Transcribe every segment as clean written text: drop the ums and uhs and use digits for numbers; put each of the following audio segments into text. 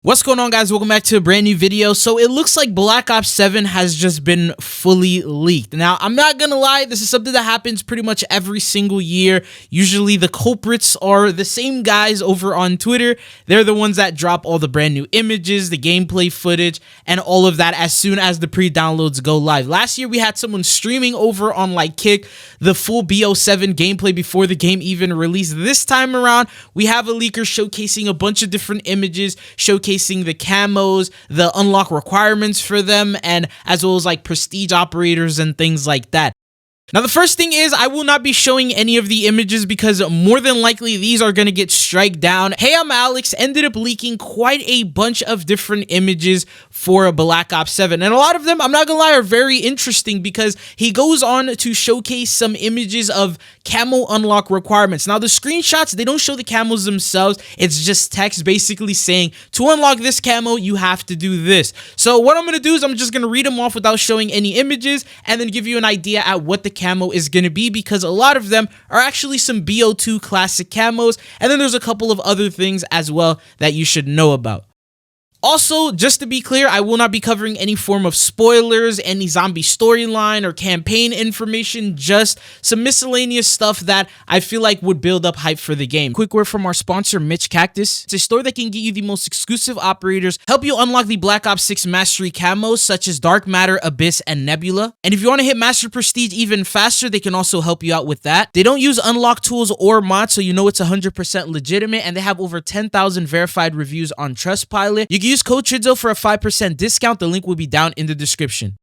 What's going on, guys? Welcome back to a brand new video. So it looks like Black Ops 7 has just been fully leaked. Now, I'm not gonna lie, this is something that happens pretty much every single year. Usually the culprits are the same guys over on Twitter. They're the ones that drop all the brand new images, the gameplay footage, and all of that as soon as the pre-downloads go live. Last year, we had someone streaming over on Kick the full BO7 gameplay before the game even released. This time around, we have a leaker showcasing a bunch of different images, showcasing the camos, the unlock requirements for them, and as well as prestige operators and things like that. Now, the first thing is I will not be showing any of the images because more than likely these are going to get strike down. Hey, I'm Alex ended up leaking quite a bunch of different images for Black Ops 7. And a lot of them, I'm not going to lie, are very interesting because he goes on to showcase some images of camo unlock requirements. Now, the screenshots, they don't show the camos themselves. It's just text basically saying, to unlock this camo, you have to do this. So what I'm going to do is I'm just going to read them off without showing any images and then give you an idea at what the camo is going to be, because a lot of them are actually some BO2 classic camos, and then there's a couple of other things as well that you should know about. Also, just to be clear, I will not be covering any form of spoilers, any zombie storyline or campaign information, just some miscellaneous stuff that I feel like would build up hype for the game. Quick word from our sponsor, Mitch Cactus. It's a store that can get you the most exclusive operators, help you unlock the Black Ops 6 Mastery camos such as Dark Matter, Abyss, and Nebula. And if you want to hit Master Prestige even faster, they can also help you out with that. They don't use unlock tools or mods, so you know it's 100% legitimate, and they have over 10,000 verified reviews on Trustpilot. You can use code TRIDZO for a 5% discount. The link will be down in the description.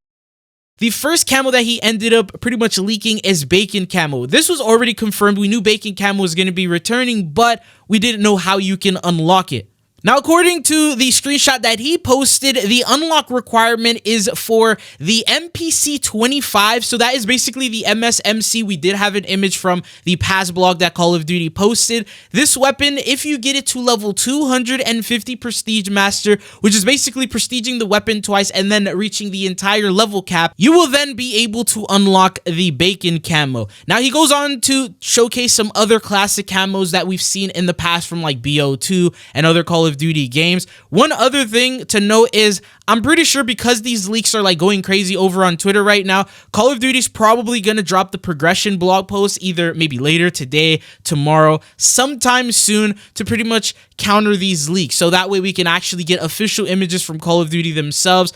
The first camo that he ended up pretty much leaking is Bacon Camo. This was already confirmed. We knew Bacon Camo was going to be returning, but we didn't know how you can unlock it. Now, according to the screenshot that he posted, the unlock requirement is for the MPC 25. So that is basically the MSMC. We did have an image from the past blog that Call of Duty posted. This weapon, if you get it to level 250 Prestige Master, which is basically prestiging the weapon twice and then reaching the entire level cap, you will then be able to unlock the Bacon Camo. Now, he goes on to showcase some other classic camos that we've seen in the past from BO2 and other Call of Duty games. One other thing to note is I'm pretty sure because these leaks are going crazy over on Twitter right now, Call of Duty's probably going to drop the progression blog post either maybe later today, tomorrow, sometime soon to pretty much counter these leaks. So that way we can actually get official images from Call of Duty themselves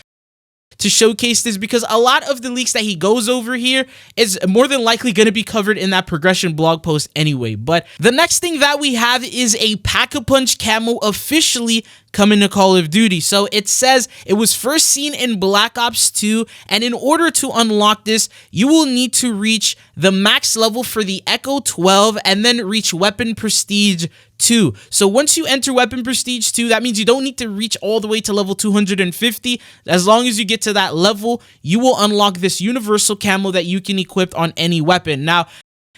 to showcase this, because a lot of the leaks that he goes over here is more than likely going to be covered in that progression blog post anyway. But the next thing that we have is a Pack-a-Punch camo officially coming to Call of Duty. So it says it was first seen in Black Ops 2, and in order to unlock this, you will need to reach the max level for the Echo 12 and then reach Weapon Prestige 2. So once you enter Weapon Prestige 2, that means you don't need to reach all the way to level 250. As long as you get to that level, you will unlock this universal camo that you can equip on any weapon. Now,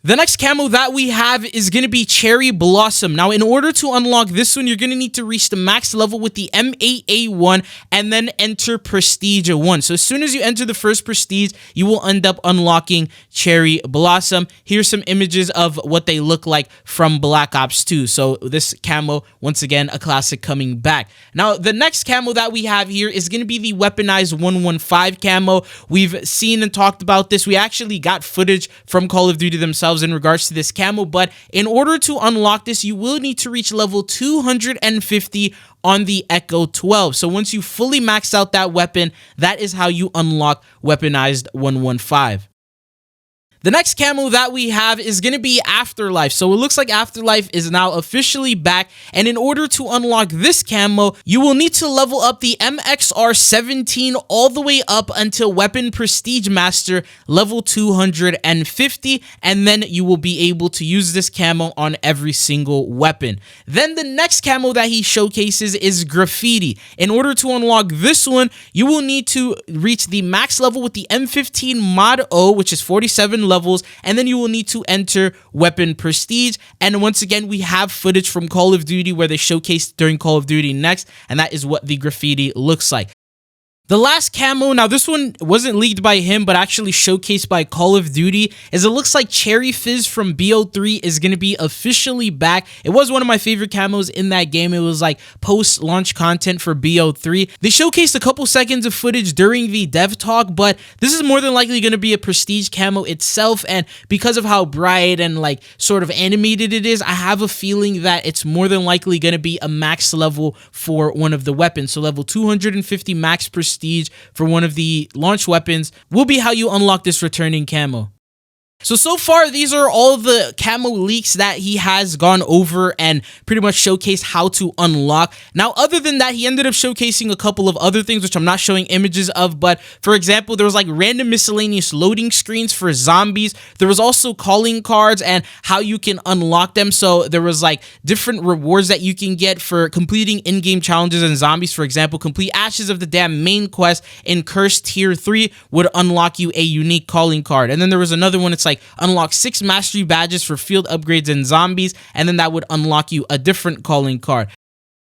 the next camo that we have is going to be Cherry Blossom. Now, in order to unlock this one, you're going to need to reach the max level with the M8A1 and then enter Prestige 1. So as soon as you enter the first Prestige, you will end up unlocking Cherry Blossom. Here's some images of what they look like from Black Ops 2. So this camo, once again, a classic coming back. Now, the next camo that we have here is going to be the Weaponized 115 camo. We've seen and talked about this. We actually got footage from Call of Duty themselves in regards to this camo, but in order to unlock this, you will need to reach level 250 on the Echo 12. So once you fully max out that weapon, that is how you unlock Weaponized 115. The next camo that we have is going to be Afterlife. So it looks like Afterlife is now officially back. And in order to unlock this camo, you will need to level up the MXR 17 all the way up until Weapon Prestige Master level 250. And then you will be able to use this camo on every single weapon. Then the next camo that he showcases is Graffiti. In order to unlock this one, you will need to reach the max level with the M15 Mod O, which is 47 levels, and then you will need to enter Weapon Prestige. And once again, we have footage from Call of Duty where they showcased during Call of Duty Next, and that is what the Graffiti looks like. The last camo, now this one wasn't leaked by him, but actually showcased by Call of Duty, is it looks like Cherry Fizz from BO3 is going to be officially back. It was one of my favorite camos in that game. It was like post-launch content for BO3. They showcased a couple seconds of footage during the dev talk, but this is more than likely going to be a prestige camo itself, and because of how bright and like sort of animated it is, I have a feeling that it's more than likely going to be a max level for one of the weapons. So level 250 max prestige for one of the launch weapons will be how you unlock this returning camo. So far, these are all the camo leaks that he has gone over and pretty much showcased how to unlock. Now, other than that, he ended up showcasing a couple of other things, which I'm not showing images of, but for example, there was like random miscellaneous loading screens for zombies. There was also calling cards and how you can unlock them. So there was like different rewards that you can get for completing in-game challenges and zombies. For example, complete Ashes of the Dam main quest in Cursed Tier 3 would unlock you a unique calling card. And then there was another one, it's like unlock 6 mastery badges for field upgrades and zombies, and then that would unlock you a different calling card.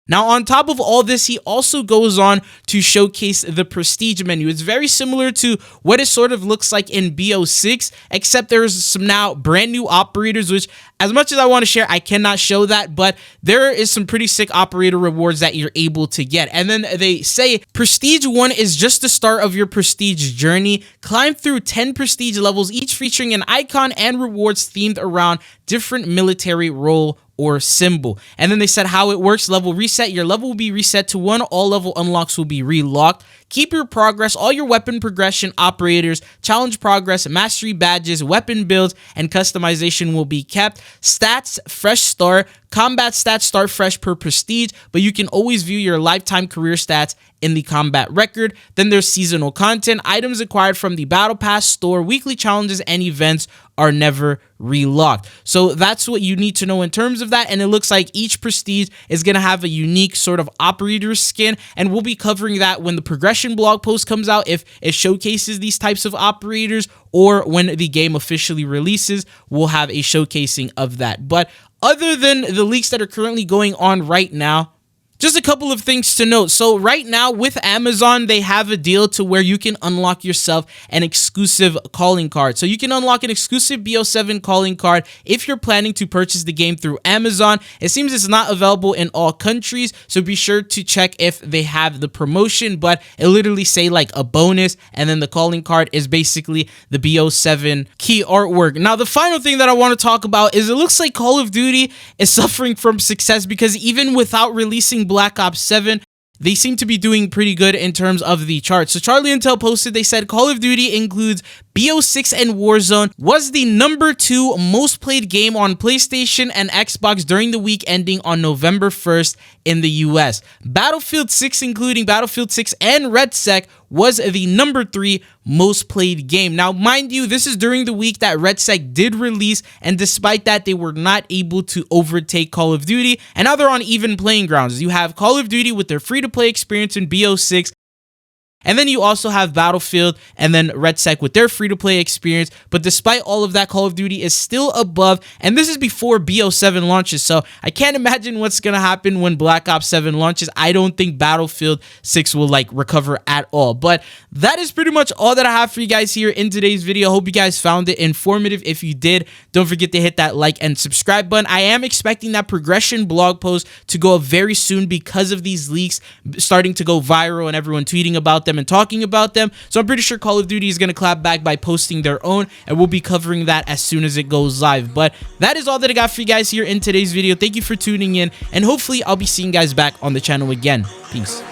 Now, on top of all this, he also goes on to showcase the prestige menu. It's very similar to what it sort of looks like in BO6, except there's some now brand new operators, which as much as I want to share, I cannot show that, but there is some pretty sick operator rewards that you're able to get. And then they say Prestige 1 is just the start of your prestige journey. Climb through 10 prestige levels, each featuring an icon and rewards themed around different military role or symbol. And then they said how it works: level reset, your level will be reset to 1, all level unlocks will be relocked. Keep your progress, all your weapon progression operators, challenge progress, mastery badges, weapon builds, and customization will be kept. Stats, fresh start. Combat stats start fresh per prestige, but you can always view your lifetime career stats in the combat record. Then there's seasonal content. Items acquired from the Battle Pass store, weekly challenges, and events are never relocked. So that's what you need to know in terms of that. And it looks like each prestige is going to have a unique sort of operator skin, and we'll be covering that when the progression blog post comes out, if it showcases these types of operators, or when the game officially releases, we'll have a showcasing of that. But other than the leaks that are currently going on right now, just a couple of things to note. So right now with Amazon, they have a deal to where you can unlock yourself an exclusive calling card. So you can unlock an exclusive BO7 calling card if you're planning to purchase the game through Amazon. It seems it's not available in all countries, so be sure to check if they have the promotion, but it literally say like a bonus, and then the calling card is basically the BO7 key artwork. Now, the final thing that I want to talk about is it looks like Call of Duty is suffering from success, because even without releasing Black Ops 7, they seem to be doing pretty good in terms of the charts. So Charlie Intel posted, they said Call of Duty includes BO6 and Warzone was the #2 most played game on PlayStation and Xbox during the week ending on November 1st in the US. Battlefield 6, including Battlefield 6 and RedSec, was the #3 most played game. Now, mind you, this is during the week that RedSec did release, and despite that, they were not able to overtake Call of Duty, and now they're on even playing grounds. You have Call of Duty with their free-to-play experience in BO6, and then you also have Battlefield and then RedSec with their free-to-play experience. But despite all of that, Call of Duty is still above, and this is before BO7 launches. So I can't imagine what's going to happen when Black Ops 7 launches. I don't think Battlefield 6 will like recover at all. But that is pretty much all that I have for you guys here in today's video. Hope you guys found it informative. If you did, don't forget to hit that like and subscribe button. I am expecting that progression blog post to go up very soon because of these leaks starting to go viral and everyone tweeting about them and talking about them. So I'm pretty sure Call of Duty is going to clap back by posting their own, and we'll be covering that as soon as it goes live. But that is all that I got for you guys here in today's video. Thank you for tuning in, and hopefully I'll be seeing you guys back on the channel again. Peace.